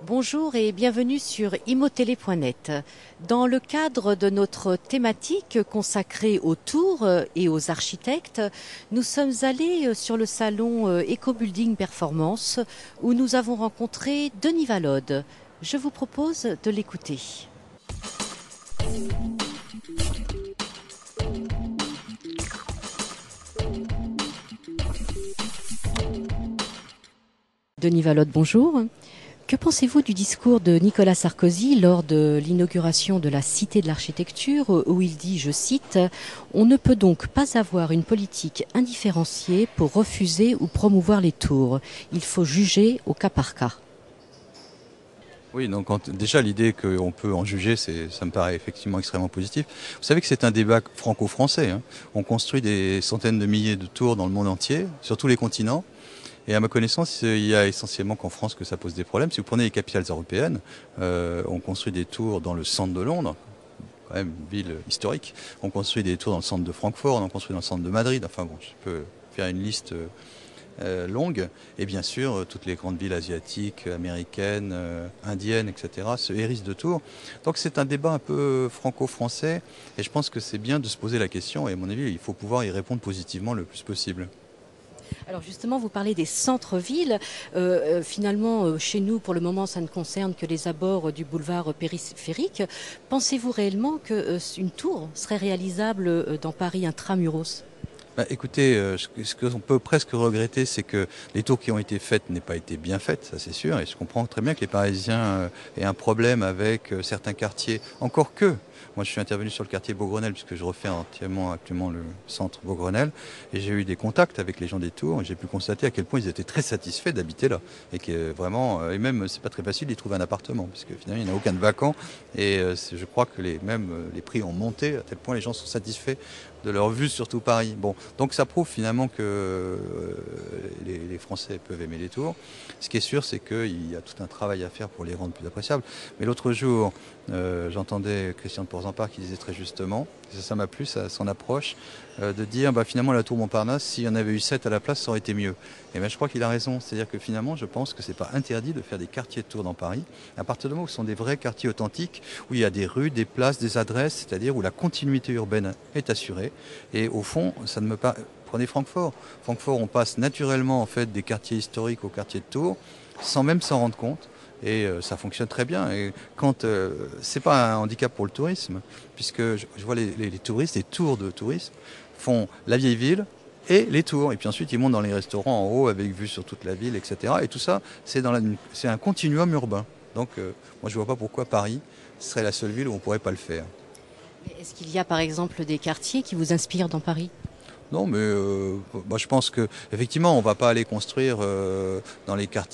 Bonjour et bienvenue sur imotélé.net. Dans le cadre de notre thématique consacrée aux tours et aux architectes, nous sommes allés sur le salon Ecobuilding Performance où nous avons rencontré Denis Valode. Je vous propose de l'écouter. Denis Valode, bonjour. Que pensez-vous du discours de Nicolas Sarkozy lors de l'inauguration de la Cité de l'Architecture où il dit, je cite, « On ne peut donc pas avoir une politique indifférenciée pour refuser ou promouvoir les tours. Il faut juger au cas par cas. » Oui, donc déjà l'idée qu'on peut en juger, ça me paraît effectivement extrêmement positif. Vous savez que c'est un débat franco-français, hein. On construit des centaines de milliers de tours dans le monde entier, sur tous les continents. Et à ma connaissance, il y a essentiellement qu'en France que ça pose des problèmes. Si vous prenez les capitales européennes, on construit des tours dans le centre de Londres, quand même une ville historique. On construit des tours dans le centre de Francfort, on en construit dans le centre de Madrid. Enfin bon, je peux faire une liste longue. Et bien sûr, toutes les grandes villes asiatiques, américaines, indiennes, etc. se hérissent de tours. Donc c'est un débat un peu franco-français. Et je pense que c'est bien de se poser la question. Et à mon avis, il faut pouvoir y répondre positivement le plus possible. Alors justement, vous parlez des centres-villes. Finalement, chez nous, pour le moment, ça ne concerne que les abords du boulevard périphérique. Pensez-vous réellement qu'une tour serait réalisable dans Paris intramuros ? Écoutez, ce qu'on peut presque regretter, c'est que les tours qui ont été faites n'aient pas été bien faites, ça c'est sûr, et je comprends très bien que les Parisiens aient un problème avec certains quartiers, encore que, moi je suis intervenu sur le quartier Beaugrenelle, puisque je refais entièrement actuellement le centre Beaugrenelle, et j'ai eu des contacts avec les gens des tours, et j'ai pu constater à quel point ils étaient très satisfaits d'habiter là, et que vraiment, et même c'est pas très facile d'y trouver un appartement, puisque finalement il n'y en a aucun de vacant, et je crois que même les prix ont monté, à tel point les gens sont satisfaits de leur vue sur tout Paris. Bon, donc ça prouve finalement que les Français peuvent aimer les tours. Ce qui est sûr, c'est qu'il y a tout un travail à faire pour les rendre plus appréciables. Mais l'autre jour, j'entendais Christian de Porzampar qui disait très justement, ça m'a plu, son approche, de dire finalement la tour Montparnasse, s'il y en avait eu 7 à la place, ça aurait été mieux. Et je crois qu'il a raison. C'est-à-dire que finalement, je pense que c'est pas interdit de faire des quartiers de tours dans Paris, à partir du moment où ce sont des vrais quartiers authentiques, où il y a des rues, des places, des adresses, c'est-à-dire où la continuité urbaine est assurée. Et au fond, ça ne me pas. Prenez Francfort. Francfort, on passe naturellement en fait des quartiers historiques aux quartiers de Tours, sans même s'en rendre compte. Et ça fonctionne très bien. Et quand c'est pas un handicap pour le tourisme, puisque je vois les touristes, les tours de tourisme font la vieille ville et les tours. Et puis ensuite, ils montent dans les restaurants en haut avec vue sur toute la ville, etc. Et tout ça, c'est un continuum urbain. Donc, moi, je vois pas pourquoi Paris serait la seule ville où on pourrait pas le faire. Est-ce qu'il y a par exemple des quartiers qui vous inspirent dans Paris ? Non, mais je pense que effectivement, on va pas aller construire dans les quartiers